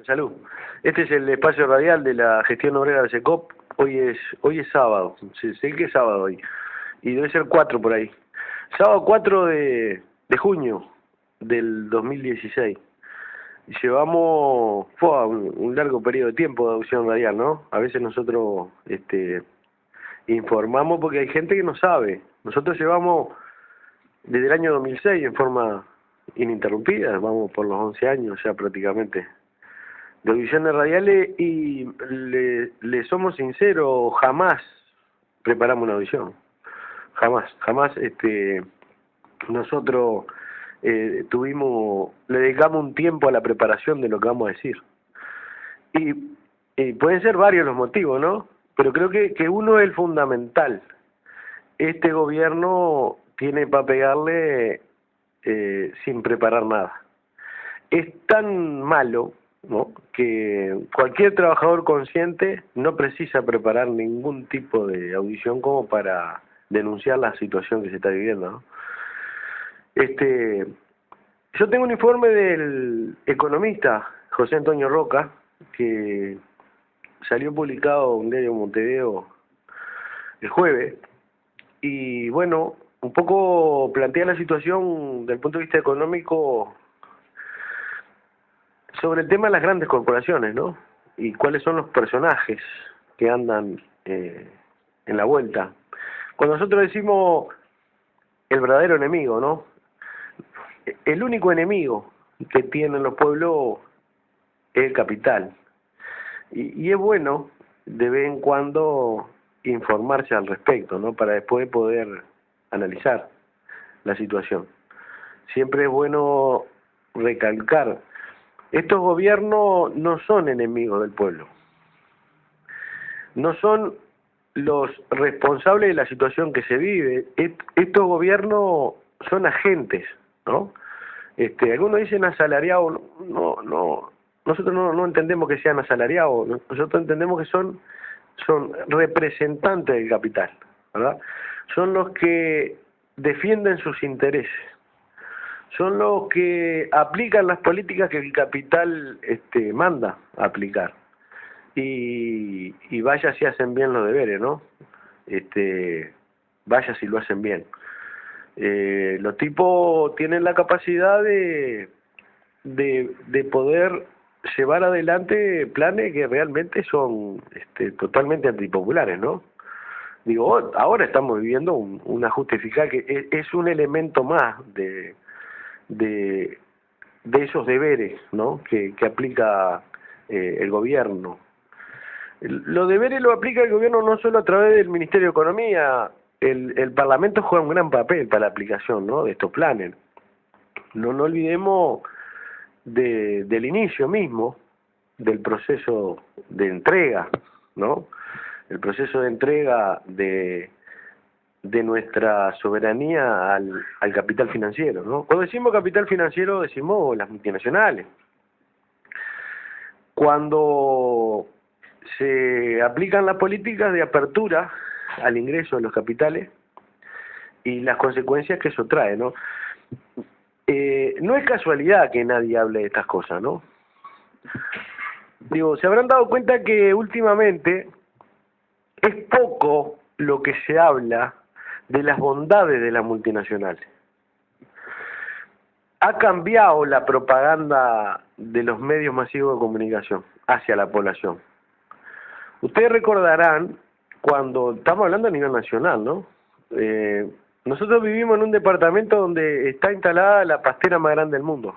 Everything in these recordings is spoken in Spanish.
Salud. Este es el espacio radial de la gestión obrera del SECOP. Hoy es sábado, sé que es sábado hoy, y debe ser 4 por ahí. Sábado 4 de junio del 2016. Llevamos un largo periodo de tiempo de audición radial, ¿no? A veces nosotros informamos porque hay gente que no sabe. Nosotros llevamos desde el año 2006 en forma ininterrumpida, vamos por los 11 años ya prácticamente, de audiciones radiales, y le somos sinceros, jamás preparamos una audición. Jamás nosotros le dedicamos un tiempo a la preparación de lo que vamos a decir. Y pueden ser varios los motivos, ¿no? Pero creo que uno es el fundamental. Este gobierno tiene para pegarle sin preparar nada. Es tan malo, ¿no?, que cualquier trabajador consciente no precisa preparar ningún tipo de audición como para denunciar la situación que se está viviendo, ¿no? Yo tengo un informe del economista José Antonio Roca, que salió publicado en un diario Montevideo el jueves, y bueno, un poco plantea la situación desde el punto de vista económico sobre el tema de las grandes corporaciones, ¿no? Y cuáles son los personajes que andan en la vuelta. Cuando nosotros decimos el verdadero enemigo, ¿no? El único enemigo que tienen los pueblos es el capital. Y es bueno de vez en cuando informarse al respecto, ¿no?, para después poder analizar la situación. Siempre es bueno recalcar: estos gobiernos no son enemigos del pueblo, no son los responsables de la situación que se vive. Estos gobiernos son agentes, ¿no? Algunos dicen asalariados. Nosotros no entendemos que sean asalariados. Nosotros entendemos que son representantes del capital, ¿verdad? Son los que defienden sus intereses, son los que aplican las políticas que el capital manda a aplicar. Y vaya si hacen bien los deberes, ¿no? Vaya si lo hacen bien. Los tipos tienen la capacidad de poder llevar adelante planes que realmente son totalmente antipopulares, ¿no? Digo, ahora estamos viviendo un ajuste fiscal que es un elemento más de esos deberes, ¿no?, que aplica el gobierno. Los deberes los aplica el gobierno no solo a través del Ministerio de Economía. El Parlamento juega un gran papel para la aplicación, ¿no?, de estos planes. No olvidemos del inicio mismo del proceso de entrega, ¿no? El proceso de entrega de nuestra soberanía al capital financiero, ¿no? Cuando decimos capital financiero decimos las multinacionales. Cuando se aplican las políticas de apertura al ingreso de los capitales y las consecuencias que eso trae, ¿no? No es casualidad que nadie hable de estas cosas, ¿no? Digo, se habrán dado cuenta que últimamente es poco lo que se habla de las bondades de las multinacionales. Ha cambiado la propaganda de los medios masivos de comunicación hacia la población. Ustedes recordarán, cuando estamos hablando a nivel nacional, ¿no? Nosotros vivimos en un departamento donde está instalada la pastera más grande del mundo.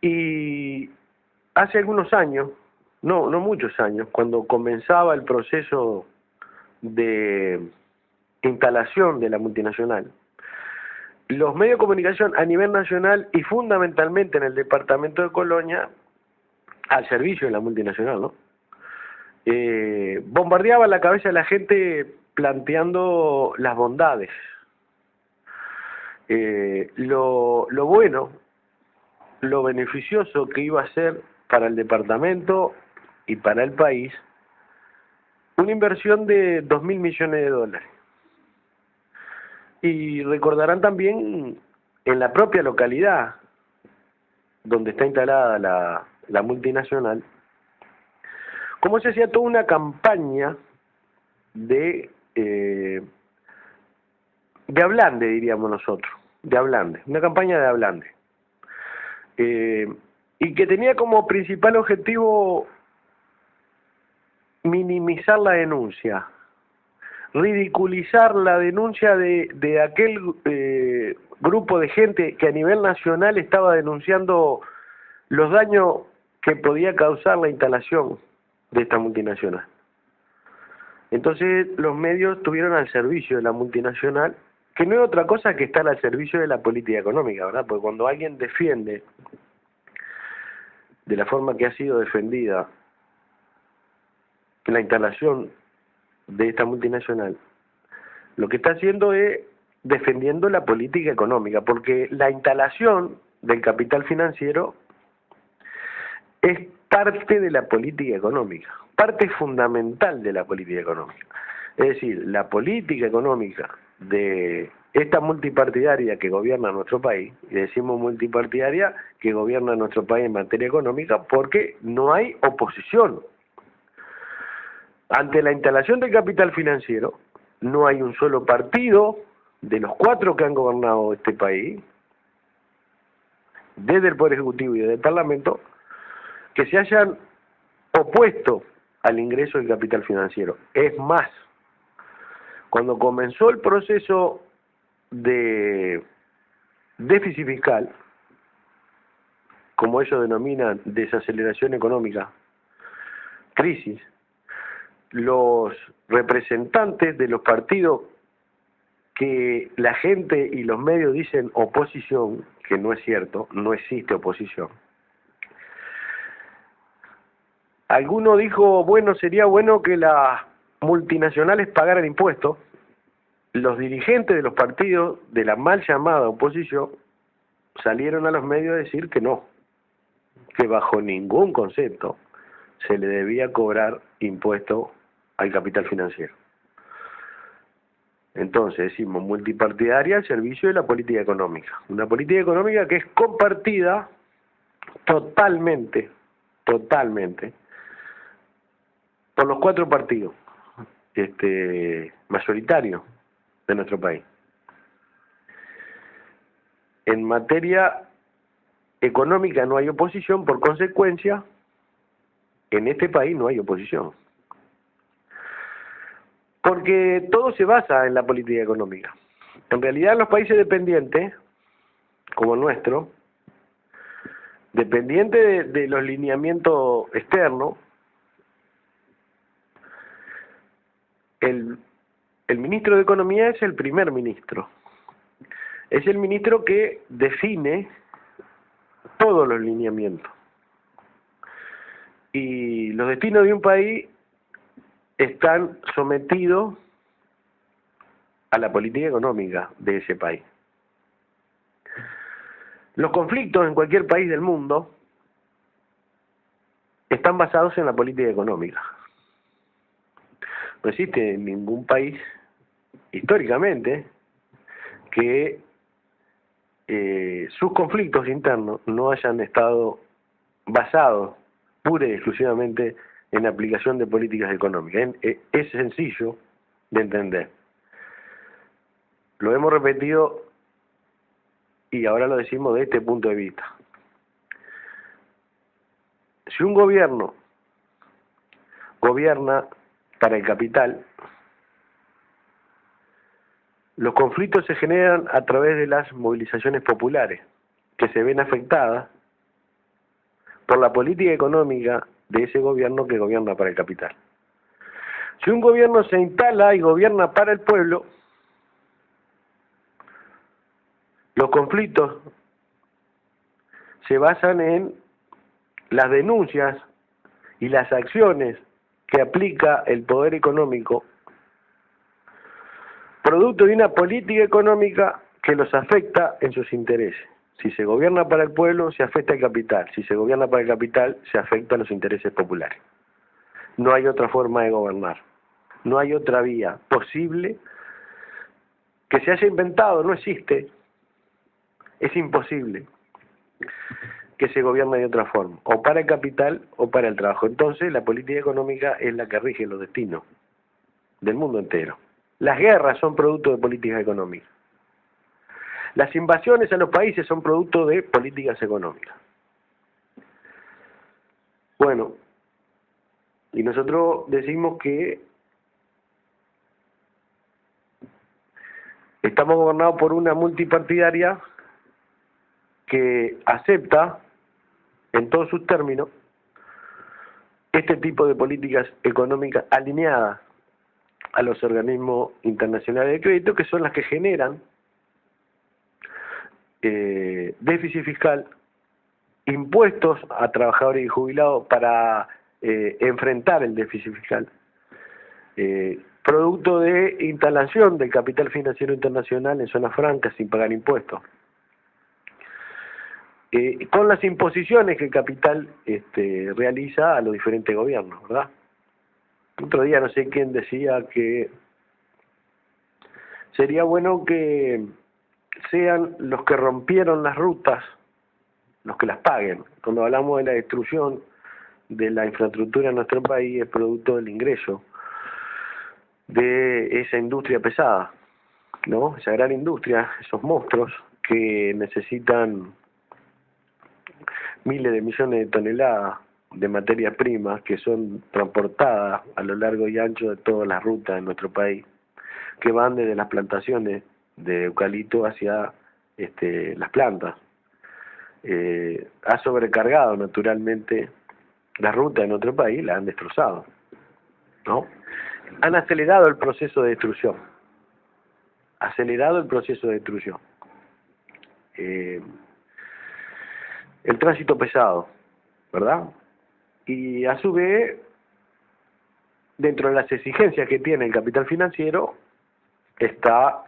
Y hace algunos años, no muchos años, cuando comenzaba el proceso de instalación de la multinacional, los medios de comunicación a nivel nacional y fundamentalmente en el departamento de Colonia, al servicio de la multinacional, ¿no?, bombardeaba la cabeza de la gente planteando las bondades, lo bueno, lo beneficioso que iba a ser para el departamento y para el país una inversión de 2.000 millones de dólares. Y recordarán también en la propia localidad donde está instalada la multinacional, como se hacía toda una campaña de ablande, diríamos nosotros, de ablande, una campaña de ablande, y que tenía como principal objetivo minimizar la denuncia, ridiculizar la denuncia de aquel grupo de gente que a nivel nacional estaba denunciando los daños que podía causar la instalación de esta multinacional. Entonces los medios estuvieron al servicio de la multinacional, que no es otra cosa que estar al servicio de la política económica, ¿verdad? Porque cuando alguien defiende de la forma que ha sido defendida la instalación de esta multinacional, lo que está haciendo es defendiendo la política económica, porque la instalación del capital financiero es parte de la política económica, parte fundamental de la política económica. Es decir, la política económica de esta multipartidaria que gobierna nuestro país, y decimos multipartidaria que gobierna nuestro país en materia económica porque no hay oposición. Ante la instalación del capital financiero, no hay un solo partido de los 4 que han gobernado este país, desde el Poder Ejecutivo y desde el Parlamento, que se hayan opuesto al ingreso del capital financiero. Es más, cuando comenzó el proceso de déficit fiscal, como ellos denominan desaceleración económica, crisis, los representantes de los partidos que la gente y los medios dicen oposición, que no es cierto, no existe oposición. Alguno dijo, bueno, sería bueno que las multinacionales pagaran impuestos. Los dirigentes de los partidos de la mal llamada oposición salieron a los medios a decir que no, que bajo ningún concepto se le debía cobrar impuesto al capital financiero. Entonces decimos multipartidaria al servicio de la política económica. Una política económica que es compartida totalmente por los 4 partidos mayoritarios de nuestro país. En materia económica no hay oposición, por consecuencia, en este país no hay oposición. Porque todo se basa en la política económica. En realidad, en los países dependientes, como el nuestro, dependiente de los lineamientos externos, el ministro de Economía es el primer ministro. Es el ministro que define todos los lineamientos. Y los destinos de un país están sometidos a la política económica de ese país. Los conflictos en cualquier país del mundo están basados en la política económica. No existe ningún país, históricamente, que sus conflictos internos no hayan estado basados pura y exclusivamente en la aplicación de políticas económicas. Es sencillo de entender. Lo hemos repetido y ahora lo decimos de este punto de vista. Si un gobierno gobierna para el capital, los conflictos se generan a través de las movilizaciones populares, que se ven afectadas por la política económica de ese gobierno que gobierna para el capital. Si un gobierno se instala y gobierna para el pueblo, los conflictos se basan en las denuncias y las acciones que aplica el poder económico, producto de una política económica que los afecta en sus intereses. Si se gobierna para el pueblo, se afecta al capital. Si se gobierna para el capital, se afecta a los intereses populares. No hay otra forma de gobernar. No hay otra vía posible que se haya inventado, no existe. Es imposible. que se gobierna de otra forma, o para el capital o para el trabajo. Entonces la política económica es la que rige los destinos del mundo entero. Las guerras son producto de políticas económicas. Las invasiones a los países son producto de políticas económicas. Bueno, y nosotros decimos que estamos gobernados por una multipartidaria que acepta en todos sus términos este tipo de políticas económicas alineadas a los organismos internacionales de crédito, que son las que generan déficit fiscal, impuestos a trabajadores y jubilados para enfrentar el déficit fiscal, producto de instalación del capital financiero internacional en zonas francas sin pagar impuestos, con las imposiciones que el capital realiza a los diferentes gobiernos, ¿verdad? Otro día no sé quién decía que sería bueno que sean los que rompieron las rutas los que las paguen. Cuando hablamos de la destrucción de la infraestructura en nuestro país, es producto del ingreso de esa industria pesada, ¿no? Esa gran industria, esos monstruos que necesitan miles de millones de toneladas de materias primas que son transportadas a lo largo y ancho de todas las rutas de nuestro país, que van desde las plantaciones de eucalipto hacia las plantas. Ha sobrecargado naturalmente la ruta de nuestro país, la han destrozado, ¿no? Han acelerado el proceso de destrucción, el tránsito pesado, ¿verdad? Y a su vez, dentro de las exigencias que tiene el capital financiero, está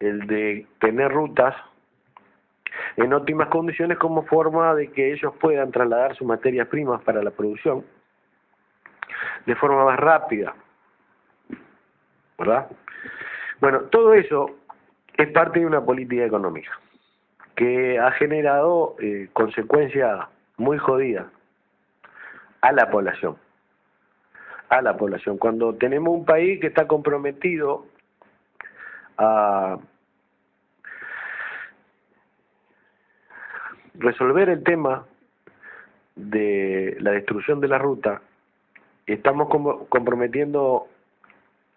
el de tener rutas en óptimas condiciones como forma de que ellos puedan trasladar sus materias primas para la producción de forma más rápida, ¿verdad? Bueno, todo eso es parte de una política económica que ha generado consecuencias muy jodidas a la población. Cuando tenemos un país que está comprometido a resolver el tema de la destrucción de la ruta, estamos comprometiendo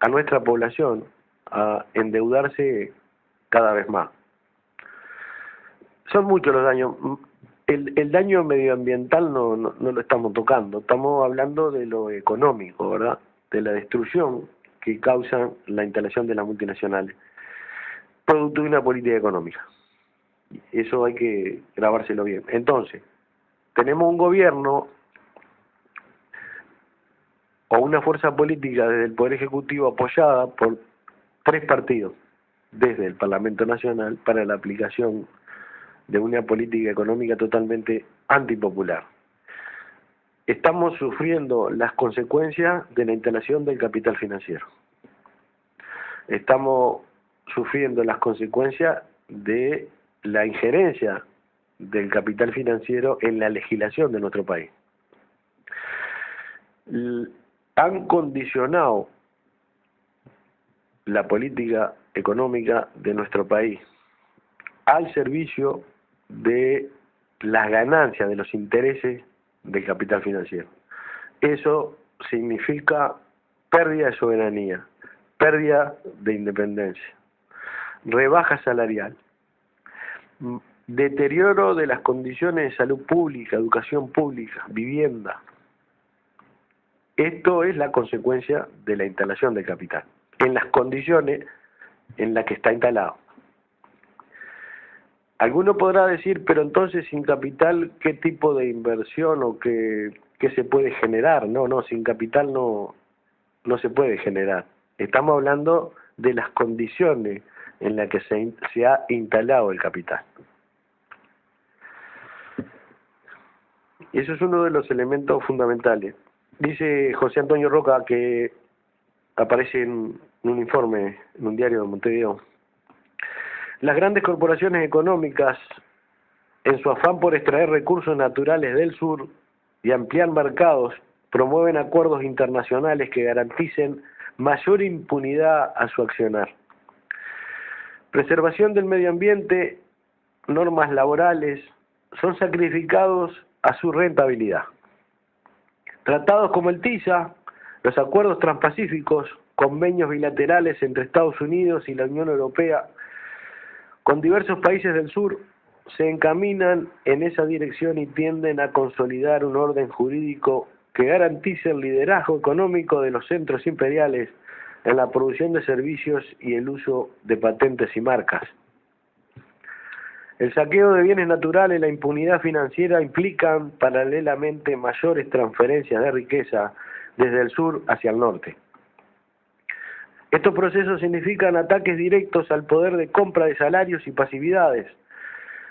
a nuestra población a endeudarse cada vez más. Son muchos los daños. El daño medioambiental no lo estamos tocando, estamos hablando de lo económico, ¿verdad? De la destrucción que causa la instalación de las multinacionales, producto de una política económica. Eso hay que grabárselo bien. Entonces, tenemos un gobierno o una fuerza política desde el Poder Ejecutivo apoyada por 3 partidos desde el Parlamento Nacional para la aplicación de una política económica totalmente antipopular. Estamos sufriendo las consecuencias de la instalación del capital financiero. Estamos sufriendo las consecuencias de la injerencia del capital financiero en la legislación de nuestro país. Han condicionado la política económica de nuestro país al servicio de las ganancias, de los intereses del capital financiero. Eso significa pérdida de soberanía, pérdida de independencia, rebaja salarial, deterioro de las condiciones de salud pública, educación pública, vivienda. Esto es la consecuencia de la instalación del capital, en las condiciones en las que está instalado. Alguno podrá decir, pero entonces sin capital, ¿qué tipo de inversión o qué se puede generar? No, sin capital no se puede generar. Estamos hablando de las condiciones en las que se ha instalado el capital. Eso es uno de los elementos fundamentales. Dice José Antonio Roca, que aparece en un informe en un diario de Montevideo: las grandes corporaciones económicas en su afán por extraer recursos naturales del sur y ampliar mercados, promueven acuerdos internacionales que garanticen mayor impunidad a su accionar. Preservación del medio ambiente, normas laborales, son sacrificados a su rentabilidad. Tratados como el TISA, los acuerdos transpacíficos, convenios bilaterales entre Estados Unidos y la Unión Europea con diversos países del sur se encaminan en esa dirección y tienden a consolidar un orden jurídico que garantice el liderazgo económico de los centros imperiales en la producción de servicios y el uso de patentes y marcas. El saqueo de bienes naturales y la impunidad financiera implican paralelamente mayores transferencias de riqueza desde el sur hacia el norte. Estos procesos significan ataques directos al poder de compra de salarios y pasividades,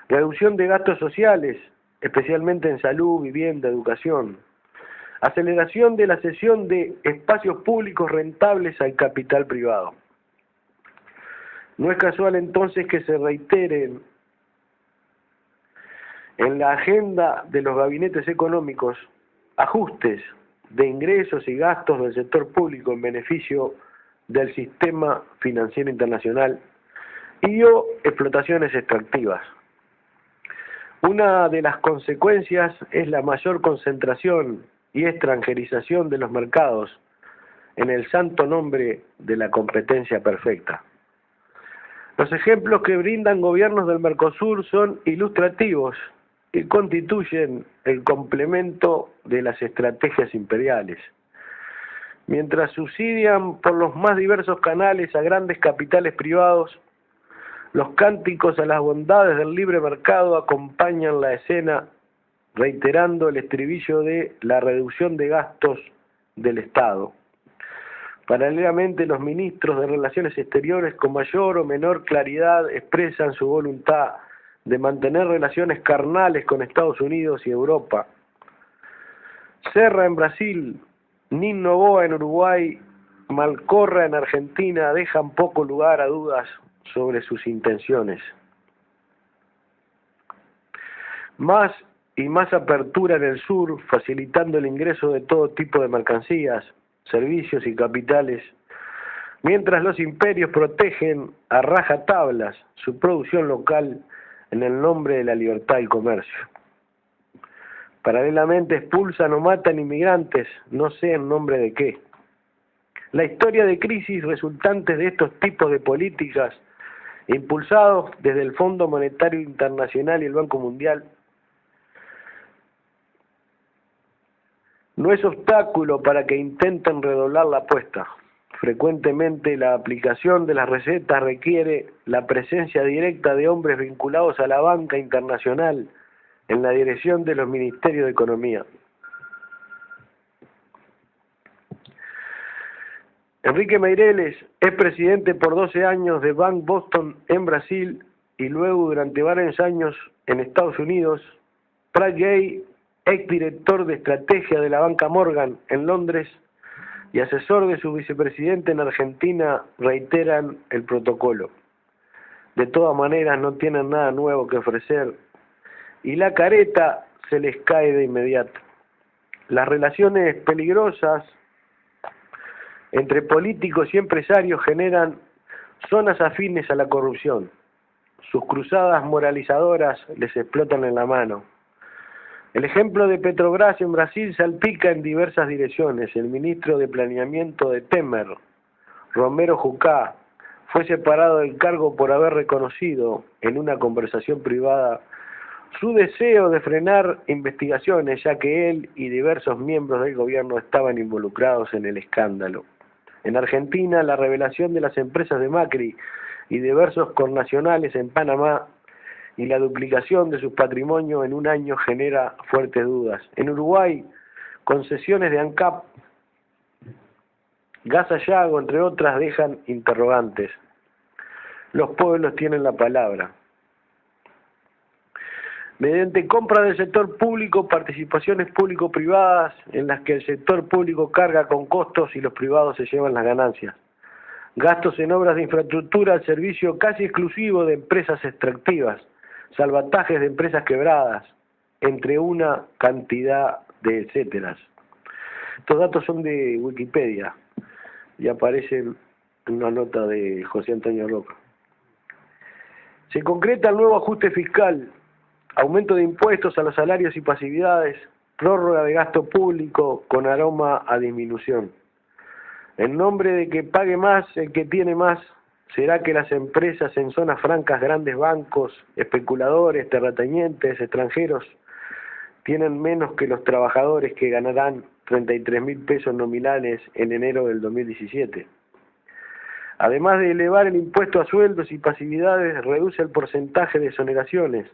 reducción de gastos sociales, especialmente en salud, vivienda, educación, aceleración de la cesión de espacios públicos rentables al capital privado. No es casual entonces que se reiteren en la agenda de los gabinetes económicos ajustes de ingresos y gastos del sector público en beneficio del sistema financiero internacional y o explotaciones extractivas. Una de las consecuencias es la mayor concentración y extranjerización de los mercados en el santo nombre de la competencia perfecta. Los ejemplos que brindan gobiernos del Mercosur son ilustrativos y constituyen el complemento de las estrategias imperiales. Mientras subsidian por los más diversos canales a grandes capitales privados, los cánticos a las bondades del libre mercado acompañan la escena, reiterando el estribillo de la reducción de gastos del Estado. Paralelamente, los ministros de Relaciones Exteriores con mayor o menor claridad expresan su voluntad de mantener relaciones carnales con Estados Unidos y Europa. Serra en Brasil, Nin Noboa en Uruguay, Malcorra en Argentina dejan poco lugar a dudas sobre sus intenciones. Más y más apertura en el sur, facilitando el ingreso de todo tipo de mercancías, servicios y capitales, mientras los imperios protegen a rajatablas su producción local en el nombre de la libertad y comercio. Paralelamente expulsan o matan inmigrantes, no sé en nombre de qué. La historia de crisis resultantes de estos tipos de políticas, impulsados desde el Fondo Monetario Internacional y el Banco Mundial, no es obstáculo para que intenten redoblar la apuesta. Frecuentemente la aplicación de las recetas requiere la presencia directa de hombres vinculados a la banca internacional en la dirección de los ministerios de Economía. Enrique Meireles es presidente por 12 años de Bank Boston en Brasil y luego durante varios años en Estados Unidos. Pratt Gay, exdirector de estrategia de la banca Morgan en Londres y asesor de su vicepresidente en Argentina, reiteran el protocolo. De todas maneras no tienen nada nuevo que ofrecer y la careta se les cae de inmediato. Las relaciones peligrosas entre políticos y empresarios generan zonas afines a la corrupción. Sus cruzadas moralizadoras les explotan en la mano. El ejemplo de Petrobras en Brasil salpica en diversas direcciones. El ministro de Planeamiento de Temer, Romero Jucá, fue separado del cargo por haber reconocido en una conversación privada su deseo de frenar investigaciones, ya que él y diversos miembros del gobierno estaban involucrados en el escándalo. En Argentina, la revelación de las empresas de Macri y diversos connacionales en Panamá y la duplicación de sus patrimonios en un año genera fuertes dudas. En Uruguay, concesiones de ANCAP, Gas Ayago, entre otras, dejan interrogantes. Los pueblos tienen la palabra. Mediante compra del sector público, participaciones público-privadas en las que el sector público carga con costos y los privados se llevan las ganancias. Gastos en obras de infraestructura al servicio casi exclusivo de empresas extractivas, salvatajes de empresas quebradas, entre una cantidad de etcéteras. Estos datos son de Wikipedia y aparecen en una nota de José Antonio Roca. Se concreta el nuevo ajuste fiscal, aumento de impuestos a los salarios y pasividades, prórroga de gasto público con aroma a disminución. En nombre de que pague más el que tiene más, será que las empresas en zonas francas, grandes bancos, especuladores, terratenientes, extranjeros, tienen menos que los trabajadores que ganarán 33.000 pesos nominales en enero del 2017. Además de elevar el impuesto a sueldos y pasividades, reduce el porcentaje de exoneraciones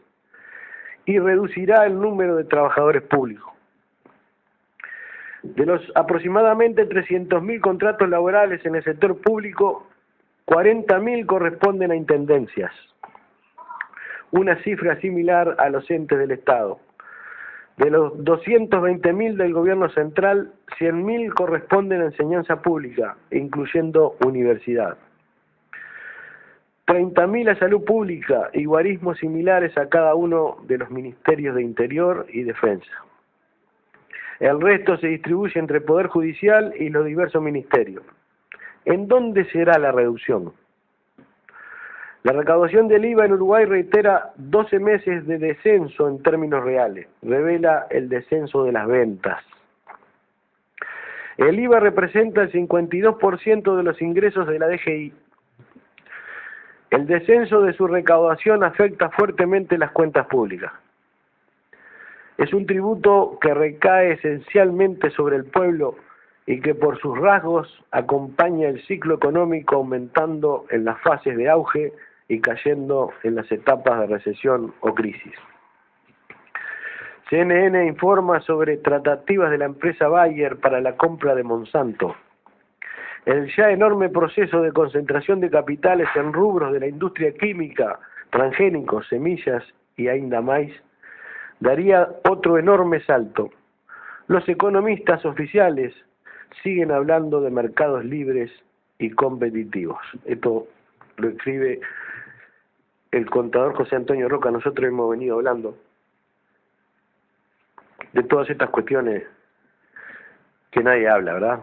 y reducirá el número de trabajadores públicos. De los aproximadamente 300.000 contratos laborales en el sector público, 40.000 corresponden a intendencias, una cifra similar a los entes del Estado. De los 220.000 del gobierno central, 100.000 corresponden a enseñanza pública, incluyendo universidad. 30.000 a salud pública y guarismos similares a cada uno de los ministerios de Interior y Defensa. El resto se distribuye entre Poder Judicial y los diversos ministerios. ¿En dónde será la reducción? La recaudación del IVA en Uruguay reitera 12 meses de descenso en términos reales. Revela el descenso de las ventas. El IVA representa el 52% de los ingresos de la DGI. El descenso de su recaudación afecta fuertemente las cuentas públicas. Es un tributo que recae esencialmente sobre el pueblo y que por sus rasgos acompaña el ciclo económico, aumentando en las fases de auge y cayendo en las etapas de recesión o crisis. CNN informa sobre tratativas de la empresa Bayer para la compra de Monsanto. El ya enorme proceso de concentración de capitales en rubros de la industria química, transgénicos, semillas y ainda más, daría otro enorme salto. Los economistas oficiales siguen hablando de mercados libres y competitivos. Esto lo escribe el contador José Antonio Roca. Nosotros hemos venido hablando de todas estas cuestiones que nadie habla, ¿verdad?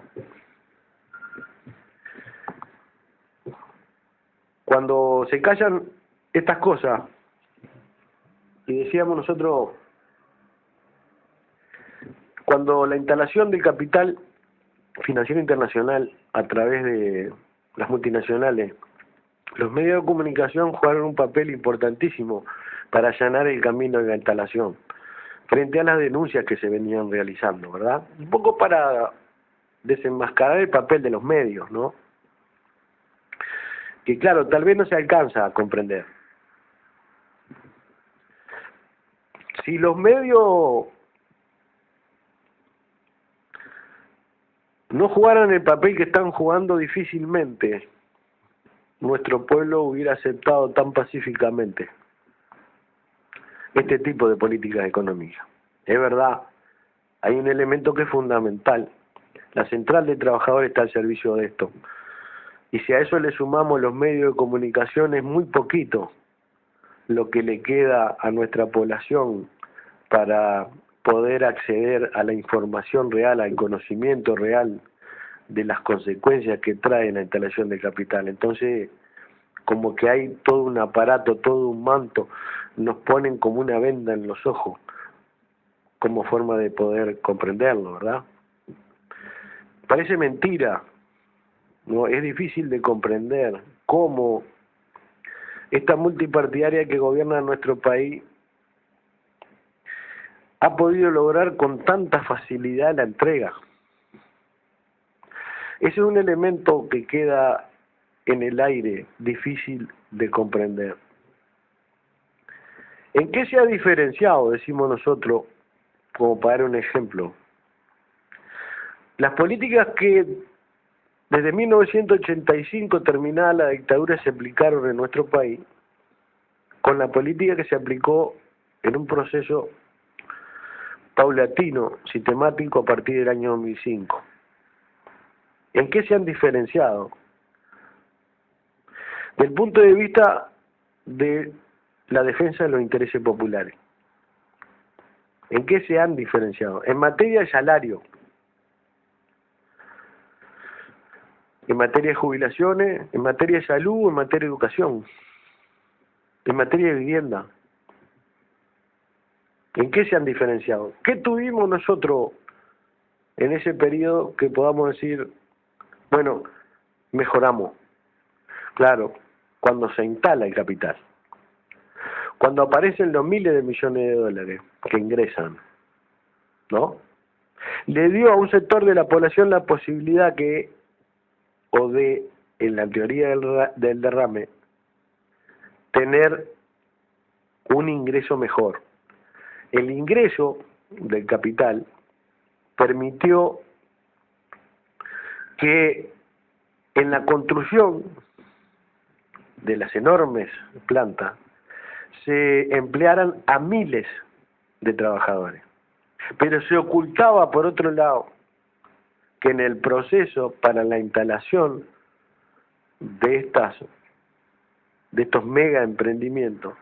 Cuando se callan estas cosas, y decíamos nosotros, cuando la instalación del capital financiero internacional a través de las multinacionales, los medios de comunicación jugaron un papel importantísimo para allanar el camino de la instalación, frente a las denuncias que se venían realizando, ¿verdad? Un poco para desenmascarar el papel de los medios, ¿no? Que claro, tal vez no se alcanza a comprender. Si los medios no jugaran el papel que están jugando, difícilmente nuestro pueblo hubiera aceptado tan pacíficamente este tipo de políticas económicas. Es verdad, hay un elemento que es fundamental. La central de trabajadores está al servicio de esto. Y si a eso le sumamos los medios de comunicación, es muy poquito lo que le queda a nuestra población para poder acceder a la información real, al conocimiento real de las consecuencias que trae la instalación del capital. Entonces, como que hay todo un aparato, todo un manto, nos ponen como una venda en los ojos, como forma de poder comprenderlo, ¿verdad? Parece mentira, ¿no? Es difícil de comprender cómo esta multipartidaria que gobierna nuestro país ha podido lograr con tanta facilidad la entrega. Ese es un elemento que queda en el aire, difícil de comprender. ¿En qué se ha diferenciado, decimos nosotros, como para dar un ejemplo? Las políticas que desde 1985, terminada la dictadura, se aplicaron en nuestro país, con la política que se aplicó en un proceso paulatino, sistemático, a partir del año 2005. ¿En qué se han diferenciado? Del punto de vista de la defensa de los intereses populares. ¿En qué se han diferenciado? En materia de salario, en materia de jubilaciones, en materia de salud, en materia de educación, en materia de vivienda. ¿En qué se han diferenciado? ¿Qué tuvimos nosotros en ese periodo que podamos decir, bueno, mejoramos? Claro, cuando se instala el capital, cuando aparecen los miles de millones de dólares que ingresan, ¿no? Le dio a un sector de la población la posibilidad en la teoría del derrame, tener un ingreso mejor. El ingreso del capital permitió que en la construcción de las enormes plantas se emplearan a miles de trabajadores. Pero se ocultaba, por otro lado, que en el proceso para la instalación de estos mega emprendimientos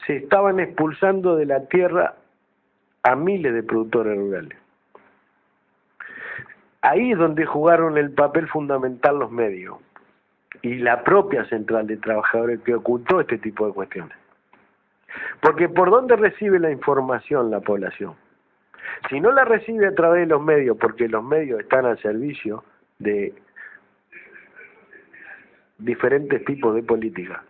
se estaban expulsando de la tierra a miles de productores rurales. Ahí es donde jugaron el papel fundamental los medios y la propia central de trabajadores que ocultó este tipo de cuestiones. Porque ¿por dónde recibe la información la población? Si no la recibe a través de los medios, porque los medios están al servicio de diferentes tipos de políticas,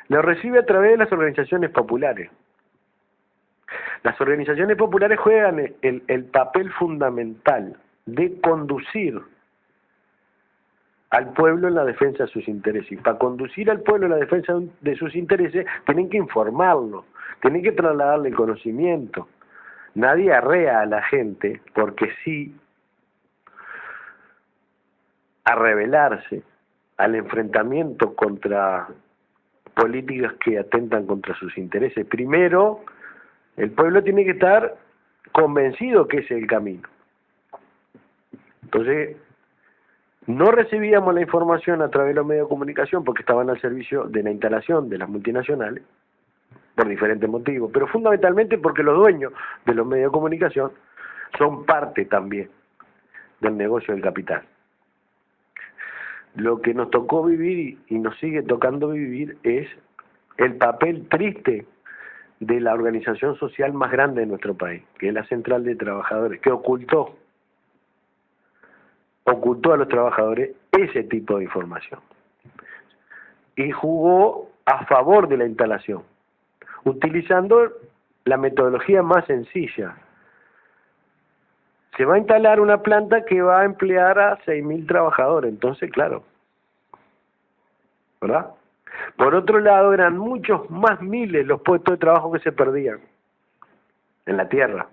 lo recibe a través de las organizaciones populares. Las organizaciones populares juegan el papel fundamental de conducir al pueblo en la defensa de sus intereses. Y para conducir al pueblo en la defensa de sus intereses, tienen que informarlo, tienen que trasladarle el conocimiento. Nadie arrea a la gente porque sí a rebelarse, al enfrentamiento contra políticas que atentan contra sus intereses. Primero, el pueblo tiene que estar convencido que ese es el camino. Entonces, no recibíamos la información a través de los medios de comunicación porque estaban al servicio de la instalación de las multinacionales, por diferentes motivos, pero fundamentalmente porque los dueños de los medios de comunicación son parte también del negocio del capital. Lo que nos tocó vivir y nos sigue tocando vivir es el papel triste de la organización social más grande de nuestro país, que es la Central de Trabajadores, que ocultó a los trabajadores ese tipo de información y jugó a favor de la instalación, utilizando la metodología más sencilla. Se va a instalar una planta que va a emplear a 6.000 trabajadores, entonces claro, ¿verdad? Por otro lado, eran muchos más miles los puestos de trabajo que se perdían en la tierra,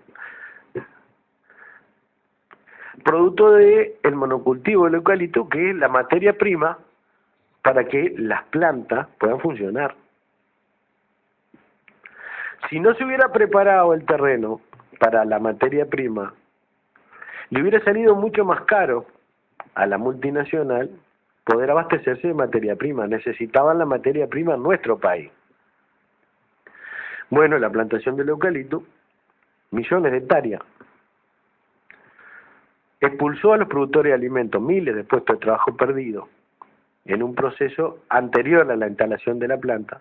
producto del monocultivo del eucalipto, que es la materia prima para que las plantas puedan funcionar. Si no se hubiera preparado el terreno para la materia prima, le hubiera salido mucho más caro a la multinacional poder abastecerse de materia prima. Necesitaban la materia prima en nuestro país. Bueno, la plantación del eucalipto, millones de hectáreas, expulsó a los productores de alimentos, miles de puestos de trabajo perdidos en un proceso anterior a la instalación de la planta,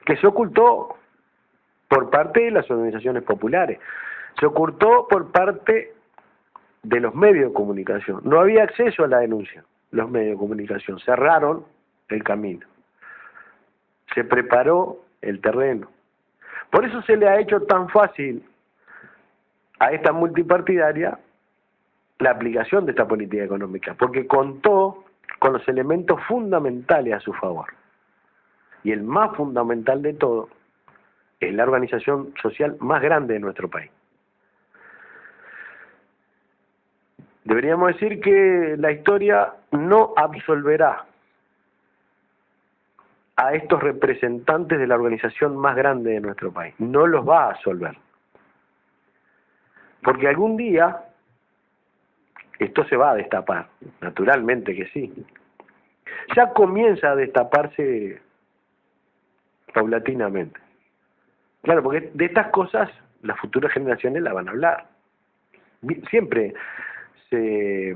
que se ocultó por parte de las organizaciones populares, se ocultó por parte de los medios de comunicación. No había acceso a la denuncia, los medios de comunicación cerraron el camino, se preparó el terreno. Por eso se le ha hecho tan fácil a esta multipartidaria la aplicación de esta política económica, porque contó con los elementos fundamentales a su favor. Y el más fundamental de todo es la organización social más grande de nuestro país. Deberíamos decir que la historia no absolverá a estos representantes de la organización más grande de nuestro país. No los va a absolver. Porque algún día esto se va a destapar, naturalmente que sí. Ya comienza a destaparse paulatinamente. Claro, porque de estas cosas las futuras generaciones la van a hablar. Siempre se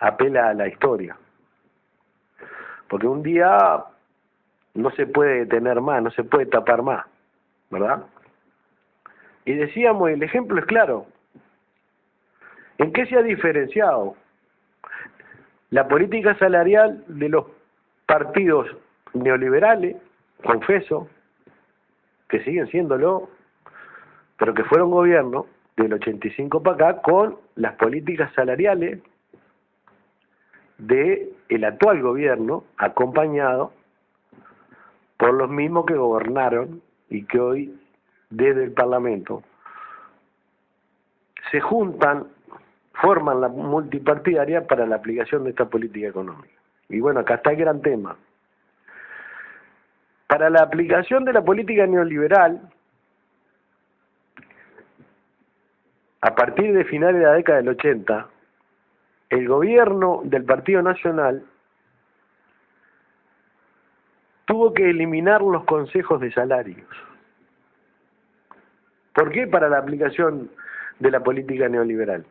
apela a la historia. Porque un día no se puede detener más, no se puede tapar más, ¿verdad? Y decíamos, el ejemplo es claro. ¿En qué se ha diferenciado la política salarial de los partidos neoliberales, confeso, que siguen siéndolo, pero que fueron gobierno del 85 para acá, con las políticas salariales de el actual gobierno, acompañado por los mismos que gobernaron y que hoy desde el Parlamento se juntan, forman la multipartidaria para la aplicación de esta política económica. Y bueno, acá está el gran tema. Para la aplicación de la política neoliberal, a partir de finales de la década del 80, el gobierno del Partido Nacional tuvo que eliminar los consejos de salarios. ¿Por qué? Para la aplicación de la política neoliberal.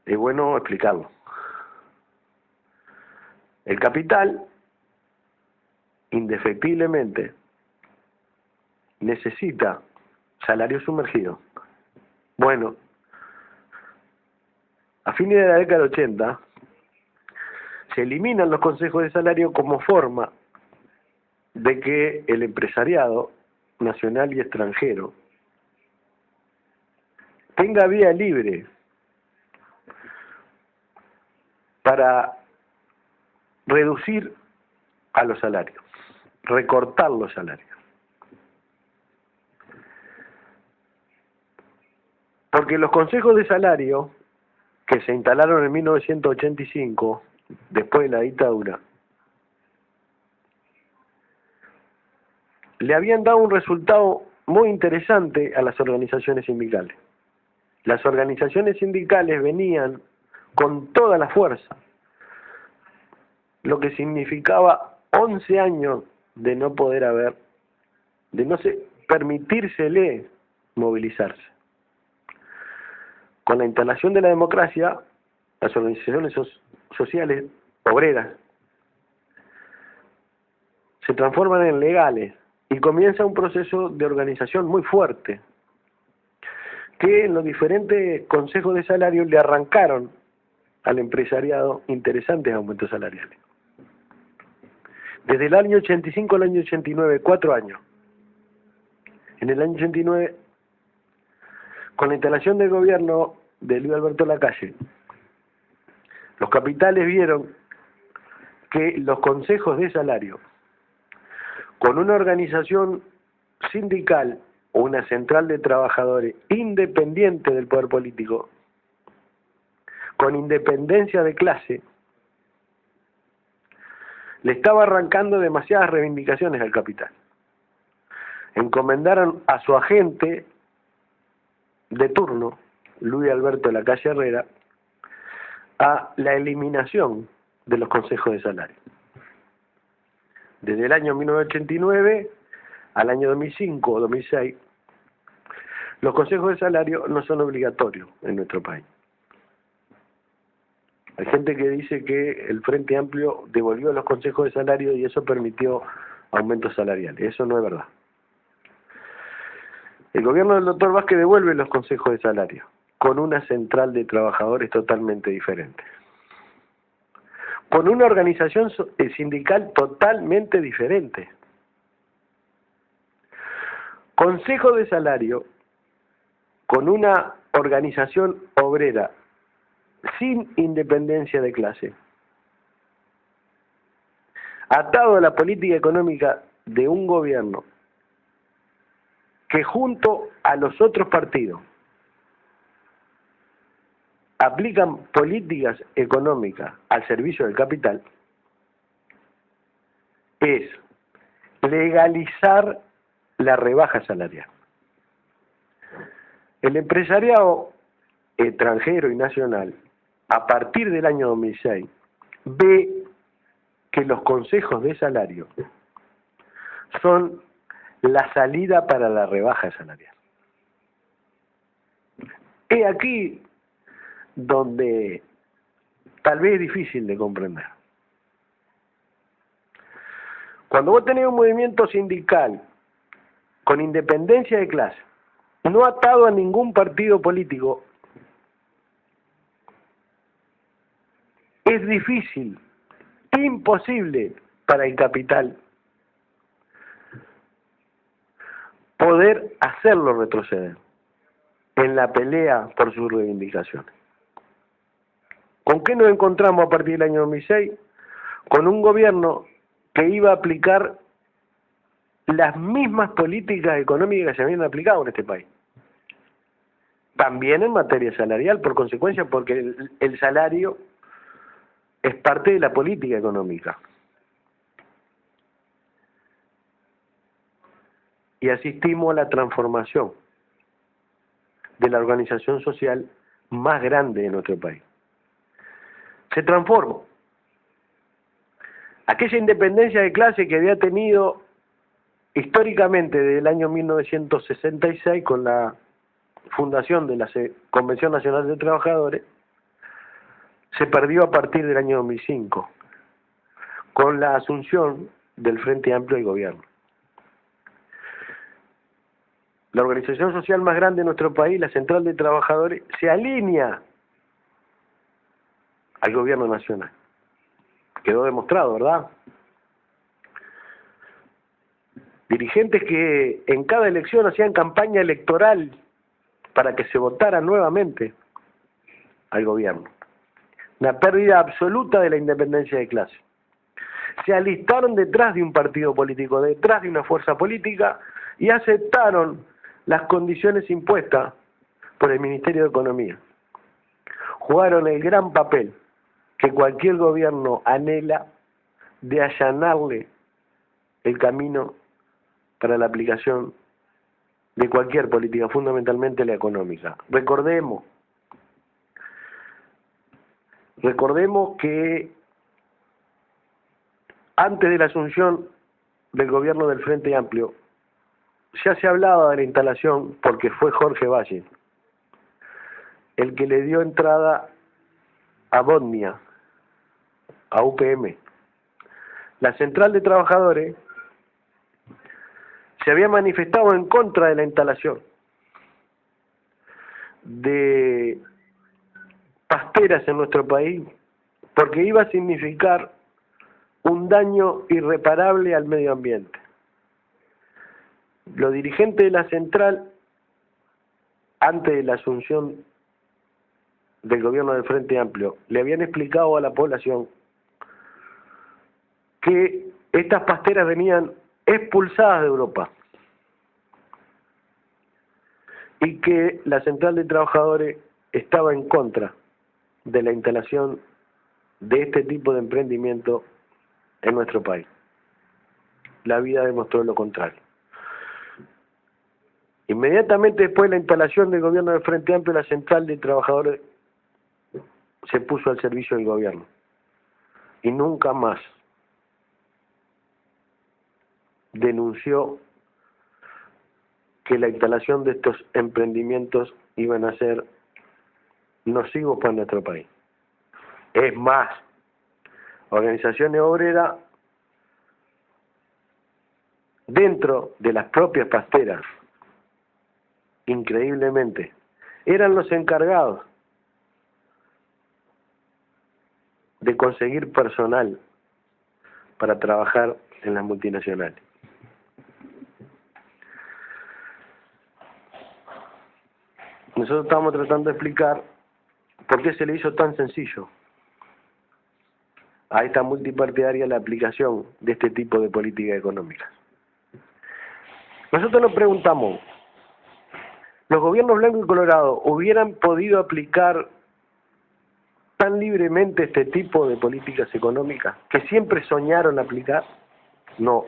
Es bueno explicarlo. El capital, indefectiblemente, necesita salario sumergido. Bueno, a fines de la década del 80, se eliminan los consejos de salario como forma de que el empresariado nacional y extranjero tenga vía libre para reducir a los salarios, recortar los salarios. Porque los consejos de salario que se instalaron en 1985, después de la dictadura, le habían dado un resultado muy interesante a las organizaciones sindicales. Las organizaciones sindicales venían con toda la fuerza, lo que significaba 11 años de no poder haber, de no permitírsele movilizarse. Con la instalación de la democracia, las organizaciones sociales, obreras, se transforman en legales y comienza un proceso de organización muy fuerte, que en los diferentes consejos de salario le arrancaron al empresariado interesantes aumentos salariales. Desde el año 85 al año 89, 4 años. En el año 89, con la instalación del gobierno de Luis Alberto Lacalle, los capitales vieron que los consejos de salario, con una organización sindical o una central de trabajadores independiente del poder político, con independencia de clase, le estaba arrancando demasiadas reivindicaciones al capital. Encomendaron a su agente de turno, Luis Alberto Lacalle Herrera, a la eliminación de los consejos de salario. Desde el año 1989 al año 2005 o 2006, los consejos de salario no son obligatorios en nuestro país. Hay gente que dice que el Frente Amplio devolvió los consejos de salario y eso permitió aumentos salariales. Eso no es verdad. El gobierno del doctor Vázquez devuelve los consejos de salario con una central de trabajadores totalmente diferente, con una organización sindical totalmente diferente. Consejo de salario con una organización obrera sin independencia de clase, atado a la política económica de un gobierno que junto a los otros partidos aplican políticas económicas al servicio del capital, es legalizar la rebaja salarial. El empresariado extranjero y nacional a partir del año 2006, ve que los consejos de salario son la salida para la rebaja salarial. Es aquí donde tal vez es difícil de comprender. Cuando vos tenés un movimiento sindical con independencia de clase, no atado a ningún partido político, es difícil, imposible para el capital poder hacerlo retroceder en la pelea por sus reivindicaciones. ¿Con qué nos encontramos a partir del año 2006? Con un gobierno que iba a aplicar las mismas políticas económicas que se habían aplicado en este país. También en materia salarial, por consecuencia, porque el salario es parte de la política económica. Y asistimos a la transformación de la organización social más grande de nuestro país. Se transformó. Aquella independencia de clase que había tenido históricamente desde el año 1966 con la fundación de la Convención Nacional de Trabajadores, se perdió a partir del año 2005 con la asunción del Frente Amplio del gobierno. La organización social más grande de nuestro país, la Central de Trabajadores, se alinea al gobierno nacional. Quedó demostrado, ¿verdad? Dirigentes que en cada elección hacían campaña electoral para que se votara nuevamente al gobierno. Una pérdida absoluta de la independencia de clase. Se alistaron detrás de un partido político, detrás de una fuerza política, y aceptaron las condiciones impuestas por el Ministerio de Economía. Jugaron el gran papel que cualquier gobierno anhela de allanarle el camino para la aplicación de cualquier política, fundamentalmente la económica. Recordemos que antes de la asunción del gobierno del Frente Amplio, ya se hablaba de la instalación, porque fue Jorge Valle el que le dio entrada a Bosnia, a UPM. La Central de Trabajadores se había manifestado en contra de la instalación de pasteras en nuestro país, porque iba a significar un daño irreparable al medio ambiente. Los dirigentes de la Central, antes de la asunción del gobierno del Frente Amplio, le habían explicado a la población que estas pasteras venían expulsadas de Europa y que la Central de Trabajadores estaba en contra de la instalación de este tipo de emprendimiento en nuestro país. La vida demostró lo contrario. Inmediatamente después de la instalación del gobierno del Frente Amplio, la Central de Trabajadores se puso al servicio del gobierno y nunca más denunció que la instalación de estos emprendimientos iban a ser nocivos para nuestro país. Es más, organizaciones obreras dentro de las propias pasteras, increíblemente, eran los encargados de conseguir personal para trabajar en las multinacionales. Nosotros estamos tratando de explicar por qué se le hizo tan sencillo a esta multipartidaria la aplicación de este tipo de políticas económicas. Nosotros nos preguntamos, ¿los gobiernos blanco y colorado hubieran podido aplicar tan libremente este tipo de políticas económicas que siempre soñaron aplicar? No,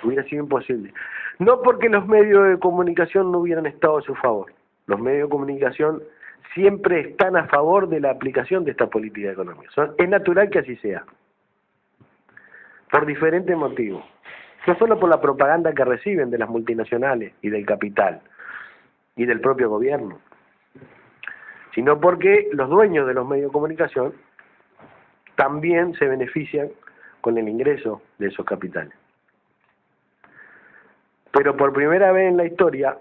hubiera sido imposible. No porque los medios de comunicación no hubieran estado a su favor. Los medios de comunicación siempre están a favor de la aplicación de esta política económica. Es natural que así sea, por diferentes motivos. No solo por la propaganda que reciben de las multinacionales y del capital y del propio gobierno, sino porque los dueños de los medios de comunicación también se benefician con el ingreso de esos capitales. Pero por primera vez en la historia,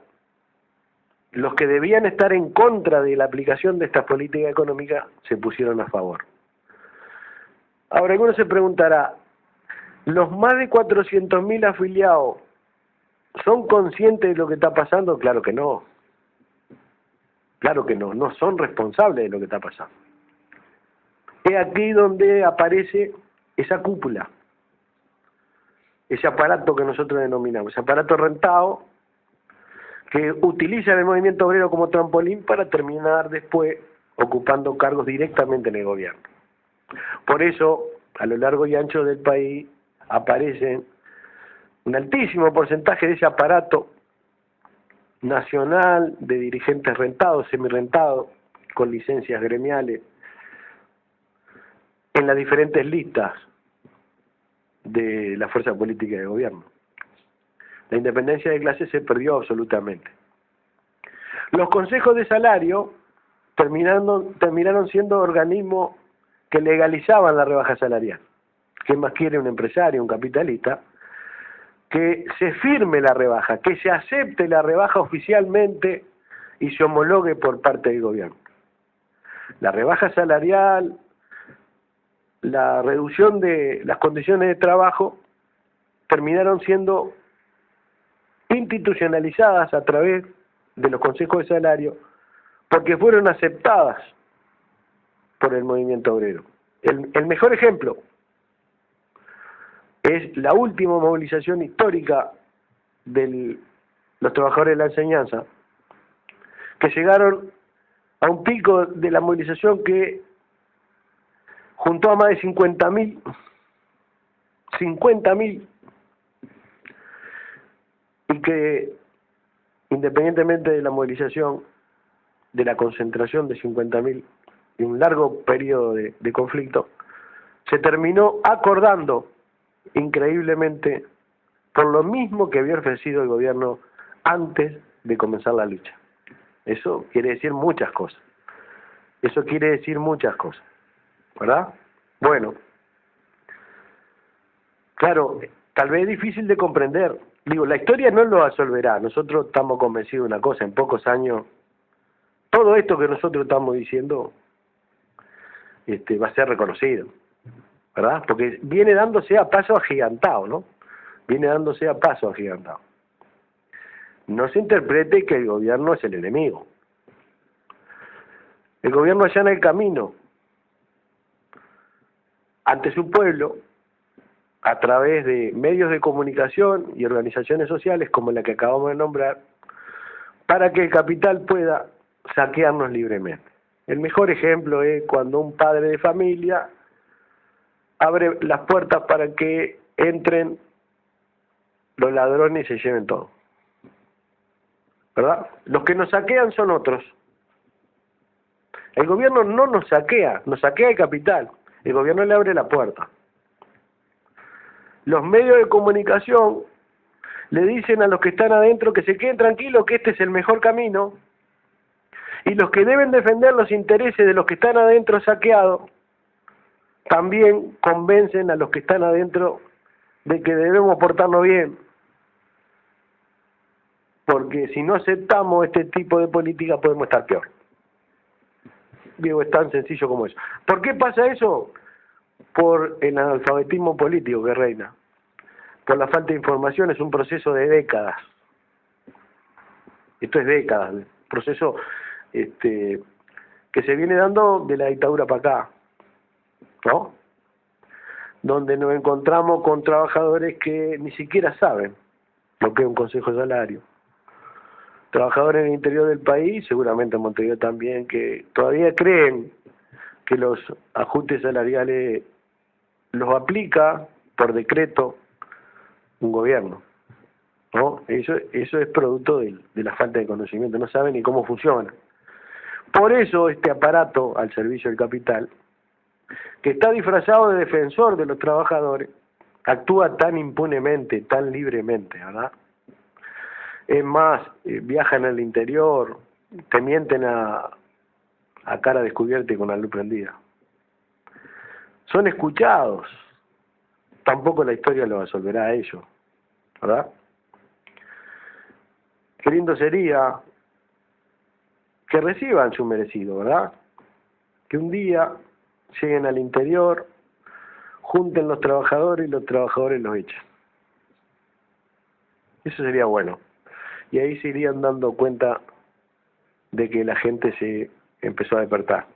los que debían estar en contra de la aplicación de estas políticas económicas se pusieron a favor. Ahora, alguno se preguntará, ¿los más de 400.000 afiliados son conscientes de lo que está pasando? Claro que no. Claro que no, no son responsables de lo que está pasando. Es aquí donde aparece esa cúpula, ese aparato que nosotros denominamos, ese aparato rentado que utiliza el movimiento obrero como trampolín para terminar después ocupando cargos directamente en el gobierno. Por eso, a lo largo y ancho del país, aparecen un altísimo porcentaje de ese aparato nacional de dirigentes rentados, semirrentados, con licencias gremiales, en las diferentes listas de la fuerza política de gobierno. La independencia de clase se perdió absolutamente. Los consejos de salario terminaron siendo organismos que legalizaban la rebaja salarial. ¿Qué más quiere un empresario, un capitalista? Que se firme la rebaja, que se acepte la rebaja oficialmente y se homologue por parte del gobierno. La rebaja salarial, la reducción de las condiciones de trabajo terminaron siendo institucionalizadas a través de los consejos de salario porque fueron aceptadas por el movimiento obrero. El mejor ejemplo es la última movilización histórica de los trabajadores de la enseñanza, que llegaron a un pico de la movilización que juntó a más de 50.000, y que independientemente de la movilización, de la concentración de 50.000 y un largo periodo de conflicto, se terminó acordando increíblemente por lo mismo que había ofrecido el gobierno antes de comenzar la lucha. Eso quiere decir muchas cosas. ¿Verdad? Bueno, claro, tal vez es difícil de comprender. Digo, la historia no lo absolverá. Nosotros estamos convencidos de una cosa, en pocos años, todo esto que nosotros estamos diciendo va a ser reconocido, ¿verdad? Porque viene dándose a paso agigantado, ¿no? No se interprete que el gobierno es el enemigo. El gobierno allana el camino ante su pueblo a través de medios de comunicación y organizaciones sociales como la que acabamos de nombrar, para que el capital pueda saquearnos libremente. El mejor ejemplo es cuando un padre de familia abre las puertas para que entren los ladrones y se lleven todo, ¿verdad? Los que nos saquean son otros. El gobierno no nos saquea el capital. El gobierno le abre la puerta. Los medios de comunicación le dicen a los que están adentro que se queden tranquilos, que este es el mejor camino, y los que deben defender los intereses de los que están adentro saqueados también convencen a los que están adentro de que debemos portarnos bien, porque si no aceptamos este tipo de política podemos estar peor. Digo, es tan sencillo como eso. ¿Por qué pasa eso? Por el analfabetismo político que reina, por la falta de información. Es un proceso de décadas. Esto es décadas, un proceso que se viene dando de la dictadura para acá, ¿no? Donde nos encontramos con trabajadores que ni siquiera saben lo que es un consejo de salario. Trabajadores en el interior del país, seguramente en Montevideo también, que todavía creen que los ajustes salariales los aplica por decreto un gobierno, ¿no? Eso es producto de la falta de conocimiento, no saben ni cómo funciona. Por eso este aparato al servicio del capital, que está disfrazado de defensor de los trabajadores, actúa tan impunemente, tan libremente, ¿verdad? Es más, viajan al interior, te mienten a cara descubierta y con la luz prendida. Son escuchados. Tampoco la historia lo resolverá a ellos, ¿verdad? Qué lindo sería que reciban su merecido, ¿verdad? Que un día lleguen al interior, junten los trabajadores y los trabajadores los echen. Eso sería bueno. Y ahí se irían dando cuenta de que la gente se empezó a despertar.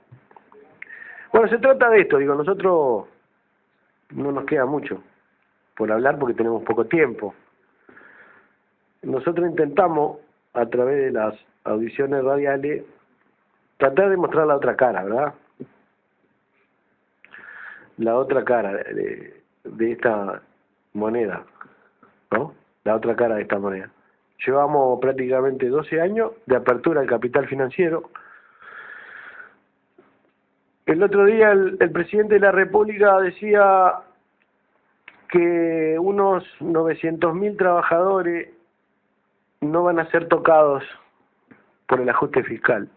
Bueno, se trata de esto, digo, nosotros no nos queda mucho por hablar porque tenemos poco tiempo. Nosotros intentamos, a través de las audiciones radiales, tratar de mostrar la otra cara, ¿verdad? La otra cara de esta moneda, ¿no? La otra cara de esta moneda. Llevamos prácticamente 12 años de apertura del capital financiero. El otro día el presidente de la República decía que unos 900.000 trabajadores no van a ser tocados por el ajuste fiscal.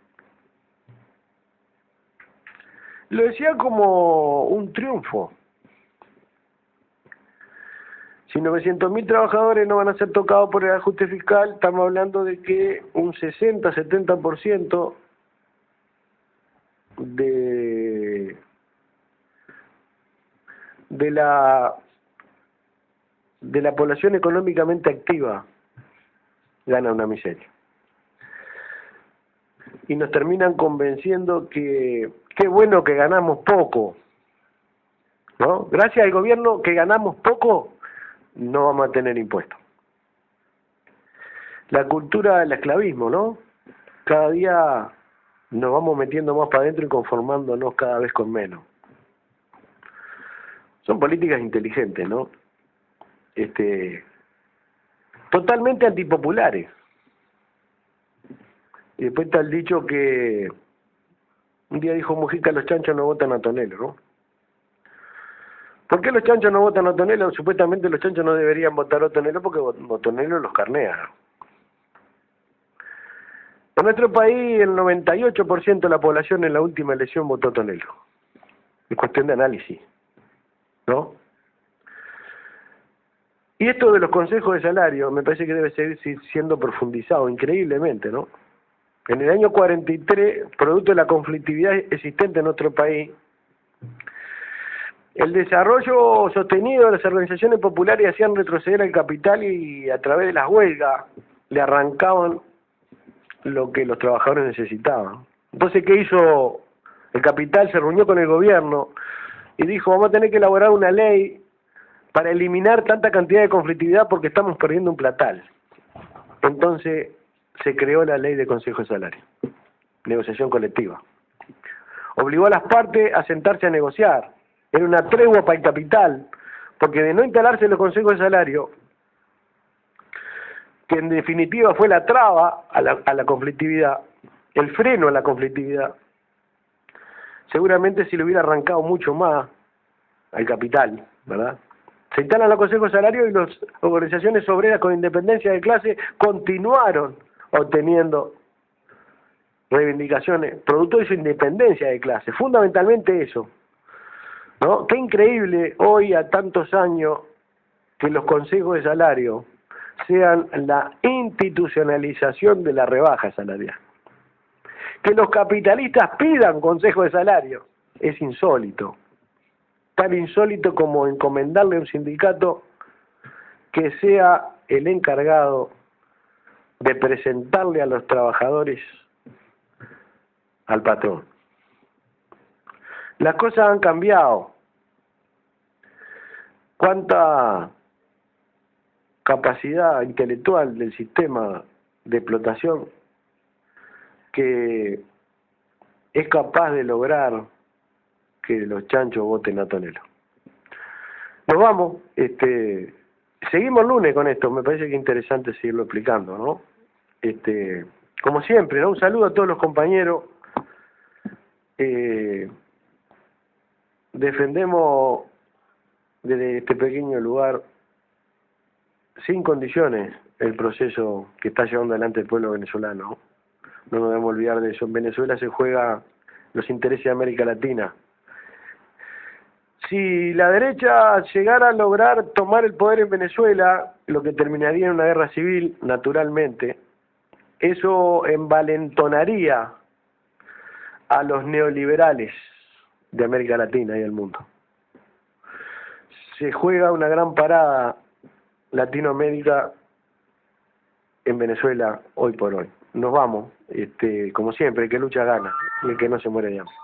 Lo decía como un triunfo. Si 900.000 trabajadores no van a ser tocados por el ajuste fiscal, estamos hablando de que un 60-70% de la población económicamente activa gana una miseria. Y nos terminan convenciendo que qué bueno que ganamos poco, ¿no? Gracias al gobierno que ganamos poco, no vamos a tener impuestos. La cultura del esclavismo, ¿no? Cada día nos vamos metiendo más para adentro y conformándonos cada vez con menos. Son políticas inteligentes, ¿no? Totalmente antipopulares. Y después está el dicho que un día dijo Mujica, los chanchos no votan a Tonelo, ¿no? ¿Por qué los chanchos no votan a Tonelo? Supuestamente los chanchos no deberían votar a Tonelo porque Tonelo los carnea. En nuestro país el 98% de la población en la última elección votó a Tonelo. Es cuestión de análisis, ¿no? Y esto de los consejos de salario me parece que debe seguir siendo profundizado increíblemente, ¿no? En el año 43, producto de la conflictividad existente en nuestro país, el desarrollo sostenido de las organizaciones populares hacían retroceder al capital y a través de las huelgas le arrancaban lo que los trabajadores necesitaban. Entonces, ¿qué hizo el capital? Se reunió con el gobierno y dijo, vamos a tener que elaborar una ley para eliminar tanta cantidad de conflictividad porque estamos perdiendo un platal. Entonces se creó la ley de consejo de salario, negociación colectiva. Obligó a las partes a sentarse a negociar. Era una tregua para el capital, porque de no instalarse los consejos de salario, que en definitiva fue la traba a la conflictividad, el freno a la conflictividad, seguramente se le hubiera arrancado mucho más al capital, ¿verdad? Se instalan los consejos de salario y las organizaciones obreras con independencia de clase continuaron obteniendo reivindicaciones, producto de su independencia de clase, fundamentalmente eso, ¿no? Qué increíble hoy, a tantos años, que los consejos de salario sean la institucionalización de la rebaja salarial. Que los capitalistas pidan consejos de salario es insólito. Tan insólito como encomendarle a un sindicato que sea el encargado de presentarle a los trabajadores al patrón. Las cosas han cambiado. ¿Cuánta capacidad intelectual del sistema de explotación que es capaz de lograr que los chanchos voten a Tonelo? Nos vamos, seguimos el lunes con esto, me parece que es interesante seguirlo explicando, ¿no? Como siempre, ¿no? Un saludo a todos los compañeros eh, defendemos desde este pequeño lugar, sin condiciones, el proceso que está llevando adelante el pueblo venezolano. No nos debemos olvidar de eso. En Venezuela se juega los intereses de América Latina. Si la derecha llegara a lograr tomar el poder en Venezuela, lo que terminaría en una guerra civil, naturalmente, eso envalentonaría a los neoliberales de América Latina y del mundo. Se juega una gran parada Latinoamérica en Venezuela hoy por hoy. Nos vamos, como siempre, el que lucha gana y el que no se muere de hambre.